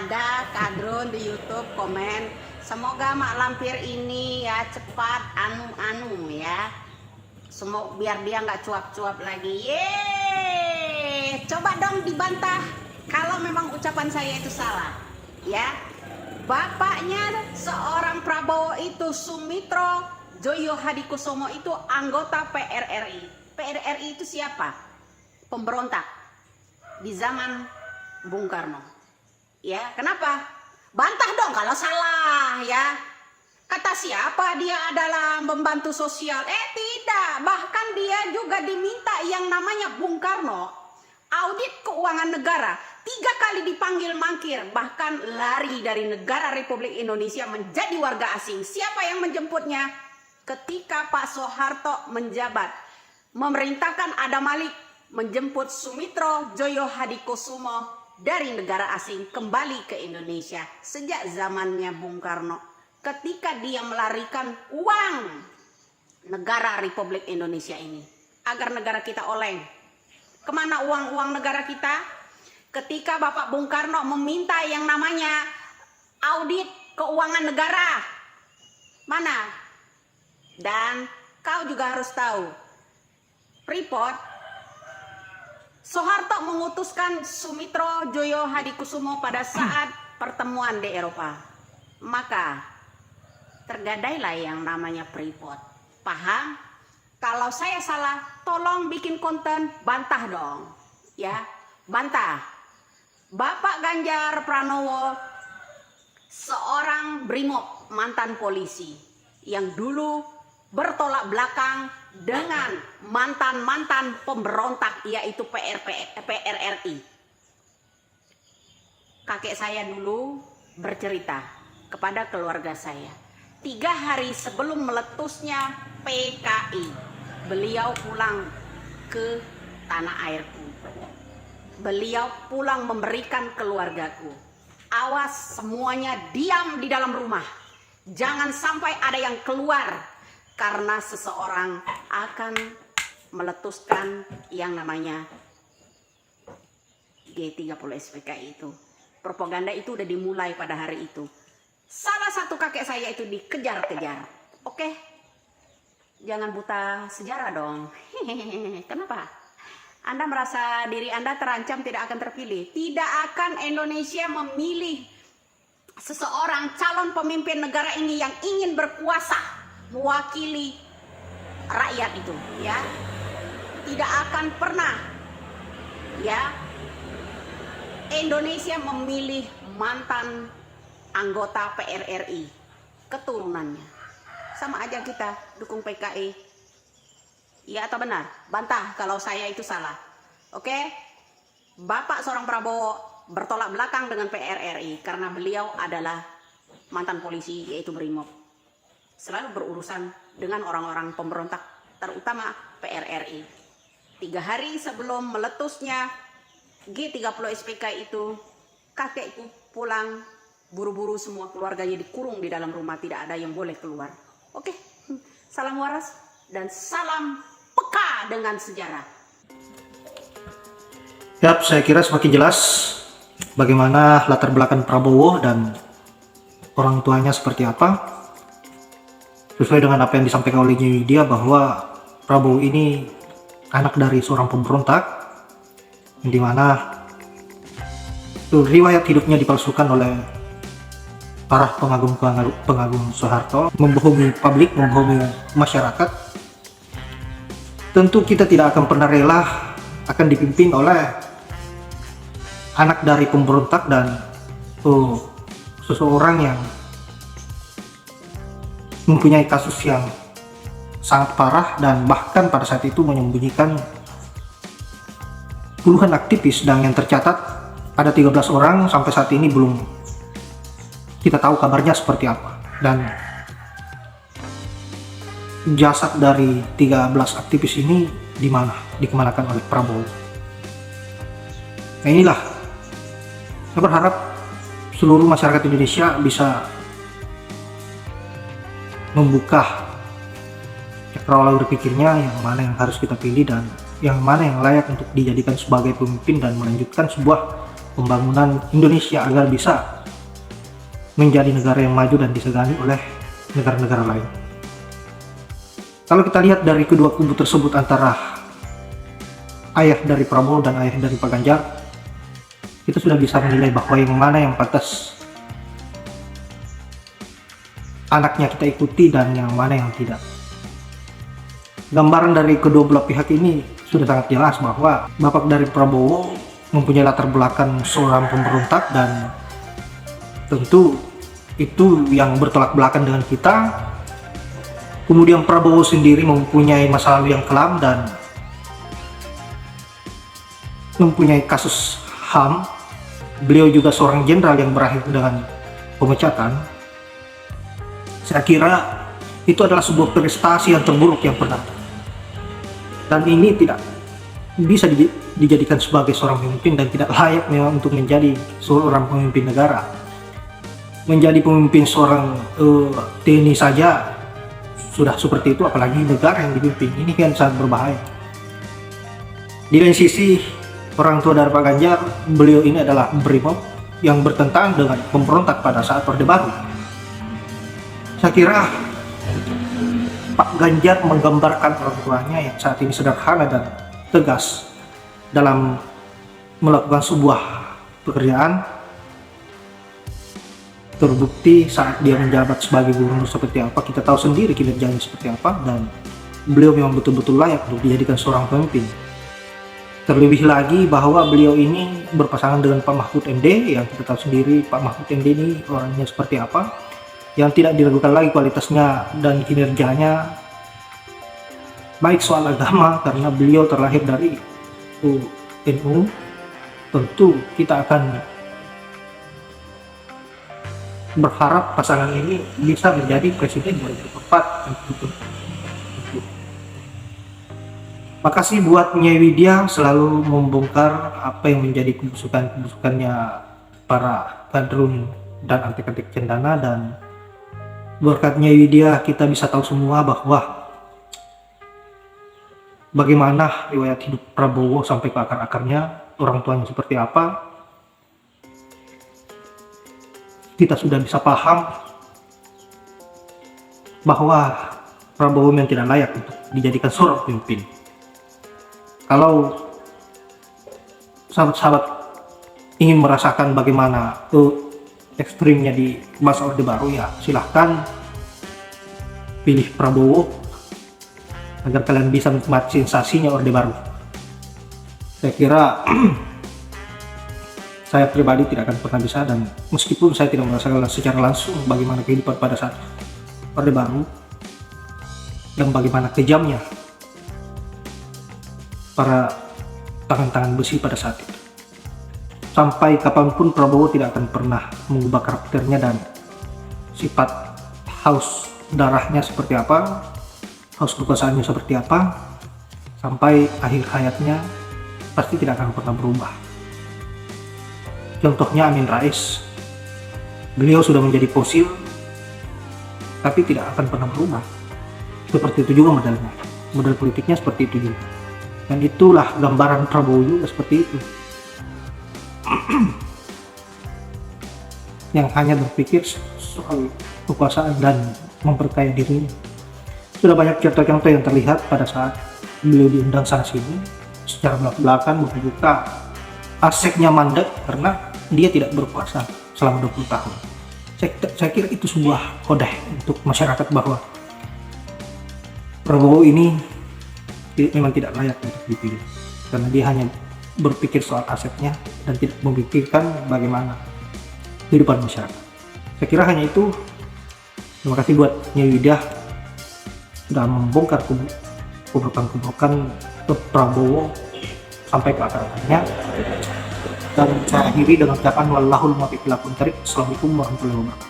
ada kadrun di YouTube komen, semoga Mak Lampir ini ya cepat anu ya, semoga biar dia nggak cuap-cuap lagi. Yeay, coba dong dibantah kalau memang ucapan saya itu salah ya. Bapaknya seorang Prabowo itu Sumitro Joyo Hadikusumo itu anggota PRRI. PRRI itu siapa? Pemberontak di zaman Bung Karno. Ya, kenapa? Bantah dong kalau salah ya. Kata siapa dia adalah membantu sosial? Tidak, bahkan dia juga diminta yang namanya Bung Karno audit keuangan negara. 3 kali dipanggil mangkir, bahkan lari dari negara Republik Indonesia menjadi warga asing. Siapa yang menjemputnya? Ketika Pak Soeharto menjabat, memerintahkan Adam Malik menjemput Sumitro Joyo Hadikusumo dari negara asing kembali ke Indonesia sejak zamannya Bung Karno. Ketika dia melarikan uang negara Republik Indonesia ini agar negara kita oleng. Kemana uang-uang negara kita? Ketika Bapak Bung Karno meminta yang namanya audit keuangan negara. Mana? Dan kau juga harus tahu, Freeport, Soeharto mengutuskan Sumitro Joyo Hadikusumo pada saat pertemuan di Eropa. Maka tergadailah yang namanya Freeport. Paham? Kalau saya salah, tolong bikin konten, bantah dong. Ya, bantah. Bapak Ganjar Pranowo seorang brimob, mantan polisi yang dulu bertolak belakang dengan mantan-mantan pemberontak yaitu PRRI. Kakek saya dulu bercerita kepada keluarga saya, 3 hari sebelum meletusnya PKI, beliau pulang ke tanah airku. Beliau pulang memberikan keluargaku, awas semuanya diam di dalam rumah. Jangan sampai ada yang keluar karena seseorang akan meletuskan yang namanya G30 SPKI itu. Propaganda itu udah dimulai pada hari itu. Salah satu kakek saya itu dikejar-kejar. Oke, jangan buta sejarah dong. Kenapa? Anda merasa diri Anda terancam tidak akan terpilih. Tidak akan Indonesia memilih seseorang calon pemimpin negara ini yang ingin berkuasa mewakili rakyat itu, ya. Tidak akan pernah ya Indonesia memilih mantan anggota PRRI keturunannya. Sama aja kita dukung PKI. Iya atau benar? Bantah kalau saya itu salah. Oke? Bapak seorang Prabowo bertolak belakang dengan PRRI karena beliau adalah mantan polisi yaitu brimob. Selalu berurusan dengan orang-orang pemberontak, terutama PRRI. 3 hari sebelum meletusnya G30 SPK itu, kakekku pulang buru-buru, semua keluarganya dikurung di dalam rumah, tidak ada yang boleh keluar. Oke? Salam waras dan salam peka dengan sejarah. Yap, saya kira semakin jelas bagaimana latar belakang Prabowo dan orang tuanya seperti apa. Sesuai dengan apa yang disampaikan oleh dia bahwa Prabowo ini anak dari seorang pemberontak, yang dimana riwayat hidupnya dipalsukan oleh para pengagum Soeharto, membohongi publik, membohongi masyarakat. Tentu kita tidak akan pernah rela akan dipimpin oleh anak dari pemberontak dan seseorang yang mempunyai kasus yang sangat parah dan bahkan pada saat itu menyembunyikan puluhan aktivis, dan yang tercatat ada 13 orang sampai saat ini belum kita tahu kabarnya seperti apa. Dan jasad dari 13 aktivis ini di mana? Dikemanakan oleh Prabowo. Nah inilah, saya berharap seluruh masyarakat Indonesia bisa membuka cakrawala berpikirnya, yang mana yang harus kita pilih dan yang mana yang layak untuk dijadikan sebagai pemimpin dan melanjutkan sebuah pembangunan Indonesia agar bisa menjadi negara yang maju dan disegani oleh negara-negara lain. Kalau kita lihat dari kedua kubu tersebut, antara ayah dari Prabowo dan ayah dari Pak Ganjar, kita sudah bisa menilai bahwa yang mana yang pantas anaknya kita ikuti dan yang mana yang tidak. Gambaran dari kedua belah pihak ini sudah sangat jelas bahwa bapak dari Prabowo mempunyai latar belakang seorang pemberontak, dan tentu itu yang bertolak belakang dengan kita. Kemudian Prabowo sendiri mempunyai masa lalu yang kelam dan mempunyai kasus HAM. Beliau juga seorang jenderal yang berakhir dengan pemecatan. Saya kira itu adalah sebuah prestasi yang terburuk yang pernah, dan ini tidak bisa dijadikan sebagai seorang pemimpin dan tidak layak memang untuk menjadi seorang pemimpin negara. Menjadi pemimpin seorang TNI saja sudah seperti itu, apalagi negara yang dipimpin. Ini kan sangat berbahaya. Di lain sisi, orang tua dari Pak Ganjar, beliau ini adalah brimob yang bertentangan dengan pemberontak pada saat Orde Baru. Saya kira Pak Ganjar menggambarkan orang tuanya yang saat ini sederhana dan tegas dalam melakukan sebuah pekerjaan. Terbukti saat dia menjabat sebagai gubernur seperti apa, kita tahu sendiri kinerjanya seperti apa, dan beliau memang betul-betul layak untuk dijadikan seorang pemimpin. Terlebih lagi bahwa beliau ini berpasangan dengan Pak Mahfud MD, yang kita tahu sendiri Pak Mahfud MD ini orangnya seperti apa, yang tidak diragukan lagi kualitasnya dan kinerjanya, baik soal agama karena beliau terlahir dari NU. Tentu kita akan berharap pasangan ini bisa menjadi presiden 2024. Makasih buat Nyai Widya selalu membongkar apa yang menjadi kebusukannya para kadrun dan antek-antek cendana, dan berkat Nyai Widya kita bisa tahu semua bahwa bagaimana riwayat hidup Prabowo sampai ke akar-akarnya, orang tuanya seperti apa. Kita sudah bisa paham bahwa Prabowo memang tidak layak untuk dijadikan seorang pemimpin. Kalau sahabat-sahabat ingin merasakan bagaimana ekstrimnya di masa Orde Baru, ya silahkan pilih Prabowo agar kalian bisa menikmati sensasinya Orde Baru. Saya kira saya pribadi tidak akan pernah bisa, dan meskipun saya tidak merasakan secara langsung bagaimana kehidupan pada saat Orde Baru dan bagaimana kejamnya para tangan-tangan besi pada saat itu, sampai kapanpun Prabowo tidak akan pernah mengubah karakternya dan sifat haus darahnya seperti apa, haus kekuasaannya seperti apa, sampai akhir hayatnya pasti tidak akan pernah berubah. Contohnya Amin Rais, beliau sudah menjadi fosil tapi tidak akan pernah berubah. Seperti itu juga modal politiknya seperti itu juga, dan itulah gambaran Prabowo juga seperti itu. Yang hanya berpikir soal kekuasaan dan memperkaya dirinya. Sudah banyak contoh-contoh yang terlihat pada saat beliau diundang sana sini, secara belak-belakan membuka aseknya mandek karena dia tidak berkuasa selama 20 tahun. Saya kira itu sebuah kode untuk masyarakat bahwa Prabowo ini memang tidak layak untuk dipilih, karena dia hanya berpikir soal asetnya dan tidak memikirkan bagaimana kehidupan masyarakat. Saya kira hanya itu. Terima kasih buat Nyai Widya sudah membongkar kubrukan-kubrukan ke Prabowo sampai ke akar-akarnya. Dan saya akhiri dengan ucapan wallahul muwaffiq ila aqwamit thoriq. Assalamualaikum warahmatullahi wabarakatuh.